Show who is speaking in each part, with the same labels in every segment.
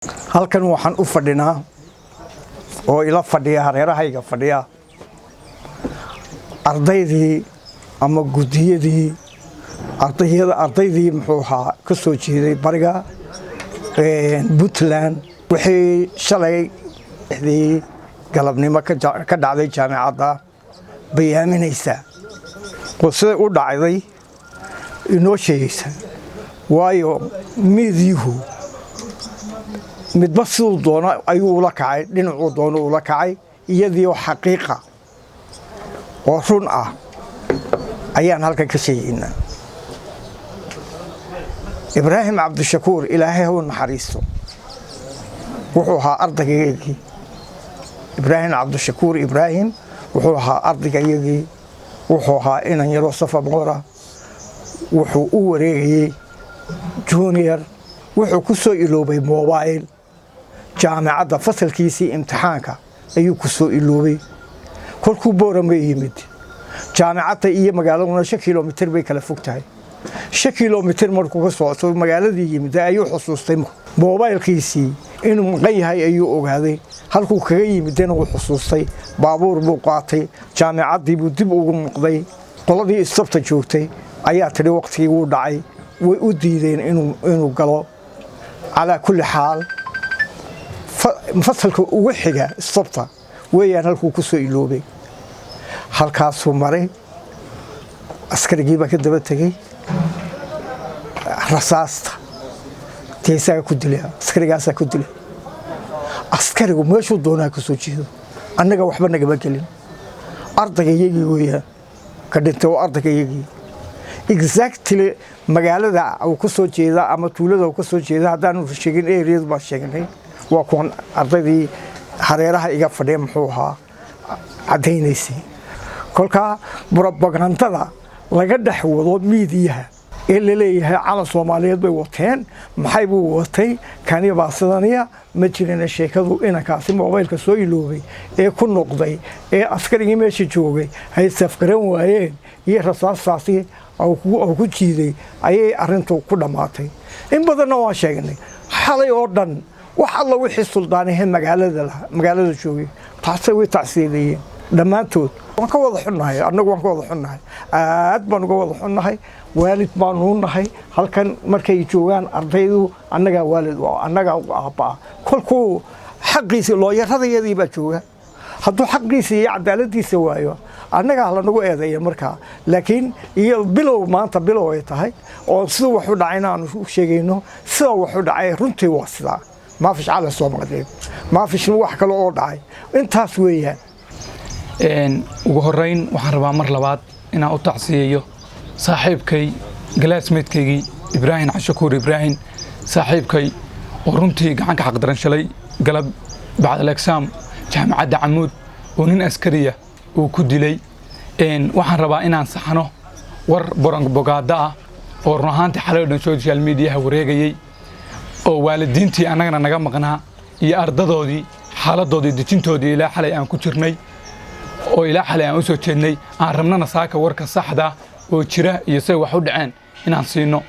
Speaker 1: halkan waxaan u fadhinaa oo ila fadhiya hareerahayga fadhiya ardaydii ama gudiyadii ardaydii muxuu ahaa ka soo jeeday bariga Puntland wixii shalay galabnimo ka dhacday jaamacadda bayaaminaysa oo sida u dhacday inoo sheegaysa waayo miidyuhu midba siduu doono ayuu ula kacay dhinacuu doono ula kacay iyadii oo xaqiiqa oo run ah ayaan halkan ka sheegaynaa Ibraahim Cabdishakuur ilaahay ha u naxariisto wuxuu ahaa ardaygii Ibraahim Cabdishakuur wuxuu ahaa ardaygii wuxuu ahaa inan yaro safa moora wuxuu u wareegayay junior wuxuu ku soo iloobay mobile jaamacadda fasalkiisii imtixaanka ayuu ku soo iloobay kolkuu boorama yimid jaamacadda iyo magaaladuna 5 kiiloomitir bay kala fog tahay 5 kiiloomitir markuu ka socdo magaaladii yimid ayuu xusuustay mobilkiisii inuu maqan yahay ayuu ogaaday halkuu kaga yimidna uu xusuustay baabuur buu qaatay jaamacaddii buu dib ugu noqday qoladii istabta joogtay ayaa tiri waqtigii uu dhacay way u diideen inuu galo على كل حال مفصل وحدة الصبطة ويا هالكو كسو إلوبي هالكاسو مري أسكر جيبا كده بتجي رصاصة تيسا كدلها أسكر جاسا كدلها أسكر ومشوا دونا كسو جيدو أنا جا وحبنا جبا كلين أرضك يجي ويا كدنتو أرضك يجي exactly magaalada uu ku soo jeeda ama tuulada uu ku soo jeeda hadaan sheegin area ba sheegnay waa kuwan ardaydii hareeraha iga fadhiya muxuu ahaa cadeynaysi kolka propagandada laga dhaxwado miidiyaha ee leeyahay cala Soomaaliyeed bay wateen maxay buu watay kani baasadaniya ma jirina sheekadu inankaasi mobilka soo iloobay ee ku noqday ee askarigii meesha joogay hay safgaran waayeen iyo rasaasaasi أو كوجيدي أي أرنتو كودا ماتي إن بدنا واشيغني حالي أردن وحلا وحي السلطاني هم مقالة شوي تعسوي تعسيلي لما توت وانك واضح النهاية أنا وانك واضح النهاية أدبان واضح النهاية والد بانون النهاية هل كان مركي جوان أرضيدو أنك والد وأنك أبا كل حقيسي الله يرهد يدي بجوه هدو حقيسي عدالتي سوايو annaga la nagu eedeeyay markaa laakiin iyo bilow maanta bilow ay tahay oo sidoo wax u dhacayna aan sheegayno sidoo wax u dhacay runtii waa sida ma fish cala Soomaaliyeed ma fish wax kale oo dhacay intaas weeyaan
Speaker 2: ugu horeyn waxaan rabaa mar labaad inaan u tacsiyeeyo saaxiibkay glassmate-kaygii Ibraahim Cabdishakuur saaxiibkay oo runtii gacan ka xaq daran shalay galab bacda al-exam jaamacadda Camuud oo nin askariya oo ku dilay waxaan rabaa inaan saxano war propaganda ah oo run ahaantii xalay social media wareegayay oo waalidiintii anagana naga maqnaa iyo ardadoodii xaaladoodii dejintoodii ilaa xalay aan ku jirnay oo ilaa xalay aan u soo jeednay aan rabnana saaka warka saxda oo jira iyo say wax u dhaceen inaan siino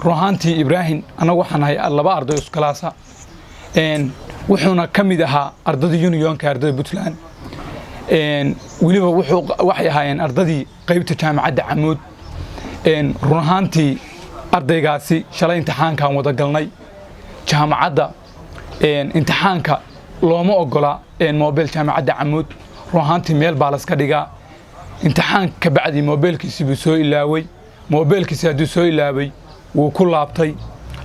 Speaker 2: run ahaantii Ibraahim anagu waxaan ahay laba arday isku kalaasa wuxuuna kamid ahaa ardadii unionka ardada Puntland waliba waxay ahaayeen ardadii qaybta jaamacadda Camuud run ahaantii ardaygaasi shalay imtixaankan wada galnay jaamacadda imtixaanka looma ogola mobile jaamacadda Camuud run ahaantii meel baa la iska dhigaa imtixaanka ka bacdi mobilkiisa buu soo ilaaway mobilkiisa haduu soo ilaaway wuu ku laabtay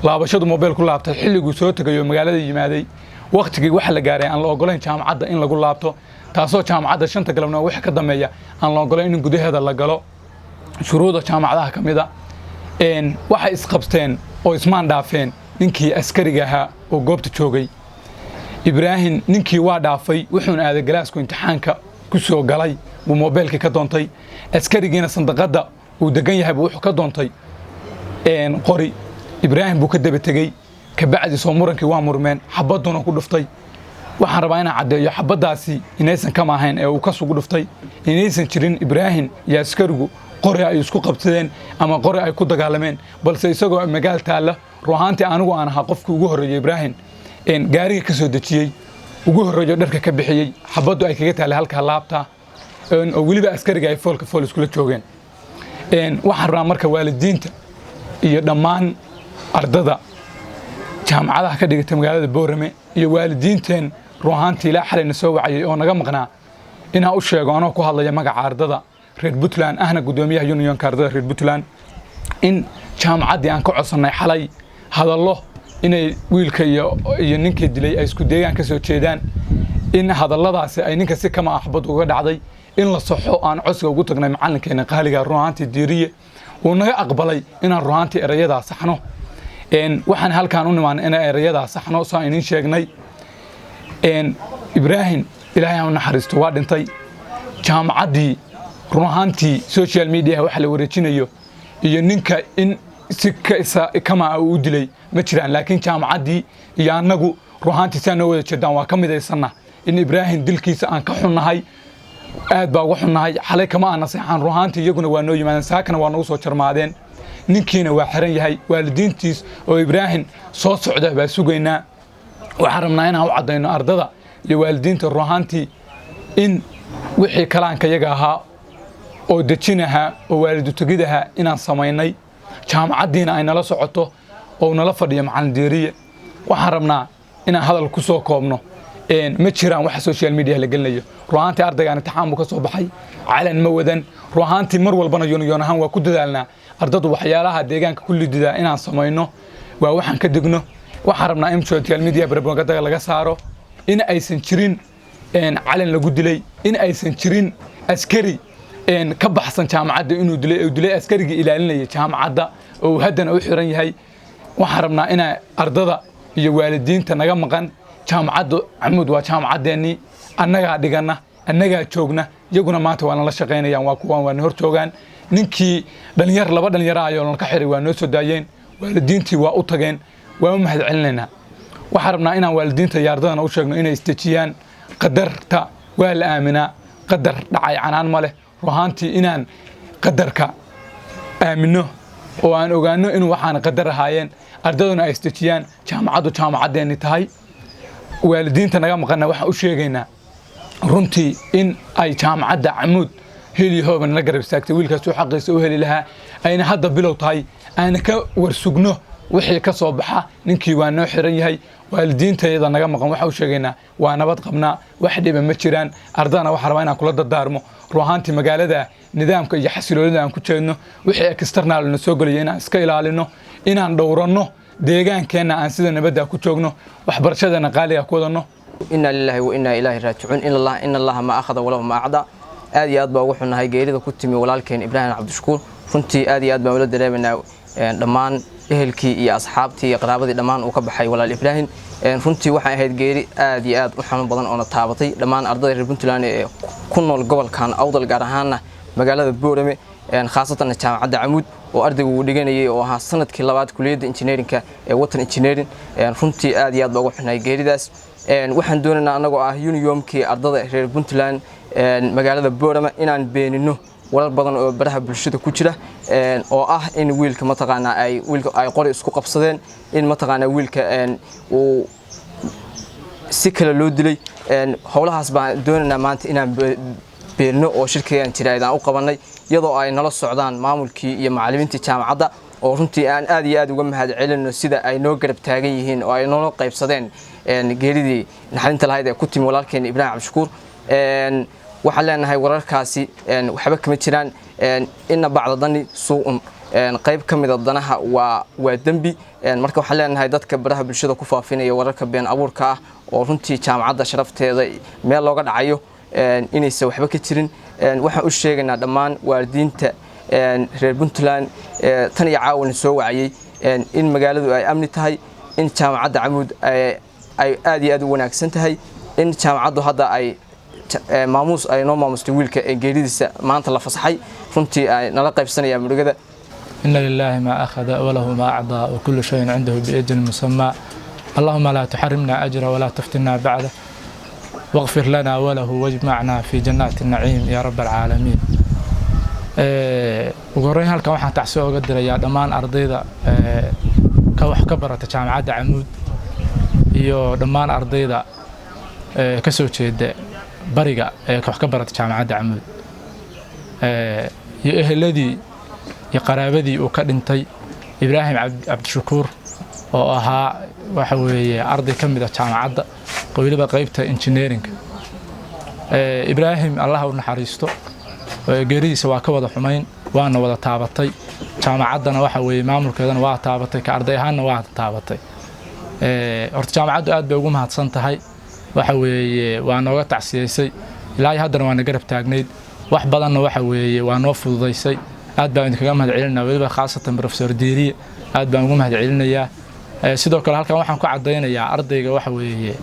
Speaker 2: laabashadu mobil ku laabtay xilligu soo tagayo magaalada yimaaday waqtigii waxa la gaaray aan la ogolayn jaamacadda in lagu laabto taasoo jaamacadda 5 galabna wax ka dameeya aan la ogolayn in gudaheeda la galo shuruudo jaamacadaha kamida waxa isqabteen oo ismaan dhaafeen ninkii askariga ahaa oo goobta joogay Ibraahim ninkii waa dhaafay wuxuu aaday galaasku imtixaanka ku soo galay buu mobilka ka doontay askarigiina sandaqada uu degan yahay wuxuu ka doontay qori Ibraahim buu ka daba tagay ka bacdi soo murankii waa murmeen xabaduna ku dhuftay waxaan rabaa inaan cadeeyo xabadaasi inaysan kama ahayn ee uu ka sugu dhuftay inaysan jirin Ibraahim iyo askarigu qori ay isku qabsadeen ama qori ay ku dagaalameen balse isagoo magaal taala ruuxaantii anigu aan ahaa qofkii ugu horeeyay Ibraahim gaariga ka soo dejiyey ugu horreeyo dharka ka bixiyey xabaddu ay kaga taallay halka laabta oo weliba askariga ay foolka fool iskula joogeen waxaan rabaa marka waalidiinta iyo dhammaan ardada jaamacadaha ka dhigata magaalada Boorame iyo waalidiinteen ruuxaantii ilaa xalayna soo wacayay oo naga maqnaa inaan u sheego anoo ku hadlaya magaca ardada reer Puntland ahna gudoomiyaha unionka ardada reer Puntland in jaamacaddii aan ka codsanay xalay hadallo inay wiilka iyo ninkii dilay ay isku deegaan ka soo jeedaan in hadalladaasi ay ninka si kama axbad uga dhacday in la saxo aan codsiga ugu tagnay macalinkeena qaaliga ruuxaantii diiriye uu naga aqbalay inaan ruuxaantii erayada saxno waxaan halkaan u nimaan in erayada saxno soo inaan sheegnay Ibrahim ilaahay ha naxariisto waa dhintay jaamacaddii ruuxaantii social media waxa la wareejinayo iyo ninka in si kama uu dilay ma jiraan laakiin jaamacaddii iyo anagu ruuxaantii saan wada jeedaan waa ka midaysana in Ibrahim dilkiisa aan ka xunnahay aad baa uga xunnahay xalay kama aan naseexan ruuxaantii iyaguna waa noo yimaadeen saakana waa noo soo jarmaadeen ninkiina waa xiran yahay waalidiintiis oo Ibrahim soo socda baa sugaynaa waxaan rabnaa inaan u cadeyno ardada iyo waalidiinta ruuxaantii in wixii kalaanka yaga ahaa oo dejinaha oo waalidu tagidaha inaan sameynay jaamacaddiina ay nala socoto oo nala fadhiyo macallin diiriye waxaan rabnaa inaan hadal ku soo koobno ma jiraan wax social media la gelinayo ruuxaantii ardaygaan imtixaan buu ka soo baxay calan ma wadan ruuxaantii mar walbana union ahaan waa ku dadaalnaa ardadu waxyaalaha deegaanka kulli didaa inaan sameyno waa waxaan ka digno waxaan rabnaa in social media propaganda laga saaro in aysan jirin calan lagu dilay in aysan jirin askari ka baxsan jaamacadda inuu dilay askarigii ilaalinaya jaamacadda oo haddana u xiran yahay waxaan rabnaa in ardada iyo waalidiinta naga maqan jaamacadda Axmud waa jaamacadeeni annaga dhigana annaga joogna iyaguna maanta waa la shaqeynayaan waa kuwan waa hor joogan ninkii laba dhalinyaro ayoo ka xiray waa noo soo daayeen waalidiintii waa u tageen waa u mahad celinayna waxaan rabnaa inaan waalidiinta iyo ardadana u sheegno inay istejiyaan qadarta waa la aaminaa qadar dhacay canaan ma leh ruuxaantii inaan qadarka aamino oo aan ogaano inuu waxaan qadar ahaayeen ardaduna ay istejiyaan jaamacaddu jaamacadeeni tahay waalidiinta naga maqana waxaan u sheegaynaa runtii in ay jaamacadda Axmud heli hooban la garab istaagtay wiilkaas uu xaqiisa u heli lahaa ayna hadda bilow tahay aan ka warsugno wixii ka soo baxa ninkii waa noo xiran yahay waalidiintayada naga maqan waxa u sheegaynaa waa nabad qabnaa wax dhiba ma jiraan ardana waxa rabaa inaan kula dardaarmo ruuxaantii magaalada nidaamka iyo xasiloonida aan ku jeedno wixii external na soo galay inaan iska ilaalino inaan dhowrano deegaankeena aan sida nabadda ku joogno waxbarashadana qaaliga ku wadano
Speaker 3: inna lillahi wa inna ilaahi raaji'un inna allaha ma akhadha wa lahu ma a'da aad iyo aad baa ugu xunahay geerida ku timi walaalkeen Ibrahim Cabdishakuur runtii aad iyo aad baan ula dareemanaa dhammaan ehelkii iyo asxaabtii iyo qaraabadii dhammaan uu ka baxay walaal Ibrahim runtii waxay ahayd geeri aad iyo aad u xanuun badan oo na taabatay dhammaan ardayda reer Puntland ee ku nool gobolkan Awdal gaar ahaan magaalada Boorame khaasatan jaamacadda Axmud oo ardaygu uu dhiganayay oo ahaa sanadkii labaad kulliyadda engineerinka ee watan engineering runtii aad iyo aad baa ugu xunahay geeridaas waxaan doonaynaa anagoo ah unionki ardada reer Puntland magaalada Boorame inaan beenino warar badan oo baraha bulshada ku jira oo ah in wiilka mataqaana ay qori isku qabsadeen in mataqaana wiilka uu si kala loo dilay howlahaas baan doonaynaa maanta inaan beenino oo shirkayaan tiraadaan u qabanay iyadoo ay nala socdaan maamulkii iyo macallimiinta jaamacadda oo runtii aan aad iyo aad uga mahad celino sida ay noo garab taagan yihiin oo ay noo qaybsadeen geeridii naxarinta lahayd ee ku timi walaalkeen Ibrahim Cabdishakuur waxaan leenahay wararkaasi waxba kama jiraan inna bacda dani suu'un qayb kamid ah danaha waa dambi marka waxaan leenahay dadka baraha bulshada ku faafinaya wararka been abuurka ah oo runtii jaamacadda sharafteeda meel looga dhacayo inaysan waxba ka jirin waxaan u sheegaynaa dhammaan waalidiinta reer Puntland tan iyo caawin soo wacayay in magaaladu ay amni tahay in jaamacadda Axmud ay aad iyo aad u wanaagsan tahay in jaamacaddu hadda ay maamuus ay noo maamustay wiilka geeridiisa maanta la fasaxay runtii ay nala qaybsanayaan murugada
Speaker 4: inna lillahi ma akhadha wa lahu ma a'da wa kullu shay'in 'indahu bi ajal musamma allahumma la tuhrimna ajra wa la taftinna ba'da واغفر لنا وله واجمعنا في جنات النعيم يا رب العالمين وقرين halkan waxaan tacsi uga dirayaa dhamaan ardayda ka wax ka barata jaamacadda Axmud iyo dhammaan ardayda ka soo jeeda bariga ee wax ka barata jaamacadda Camuud iyo eheladii iyo qaraabadii uu ka dhintay Ibraahim Cabdishakuur oo ahaa waxa weeye arday ka mid ah jaamacadda waliba qaybta engineering Ibraahim Allah u naxariisto geeridiisa waa ka wada xumayn waana wada taabatay jaamacaddana waxa weeye maamulkeedana waa taabatay ka arday ahaanna waa taabatay horta jaamacaddu aad bay ugu mahadsan tahay waxa weeye waa nooga tacsiyeysay ilaa haddana waa garab taagneyd wax badanna waxa weeye waa noo fududeysay aad baan idinkaga mahad celinaa waliba khaasatan Professor Diiriye aad baan ugu mahad celinayaa sidoo kale halkan waxaan ku cadeynayaa ardayga waxa weeye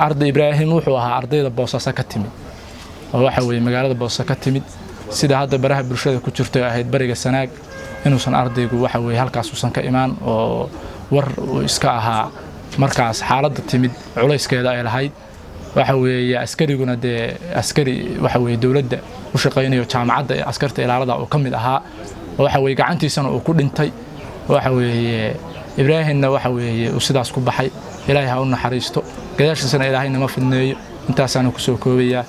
Speaker 4: arday Ibraahim wuxuu ahaa ardayda Boosaaso ka timid oo waxa weeye magaalada Boosaaso ka timid sida hadda baraha bulshada ku jirto ahayd bariga Sanaag inuusan ardaygu waxa weeye halkaas uusan ka imaan oo war iska ahaa markaas xaaladda timid culayskeeda ay lahayd waxa weeye askariguna de askari waxa weeye dawladda u shaqeynayo jaamacadda askarta ilaalada oo kamid ahaa waxa weeye gacantiisana uu ku dhintay waxa weeye Ibraahimna waxa weeye uu sidaas ku baxay Ilaahay ha u naxariisto gadaashiisana Ilaahayna ma fidneeyo intaasana ku soo koobayaa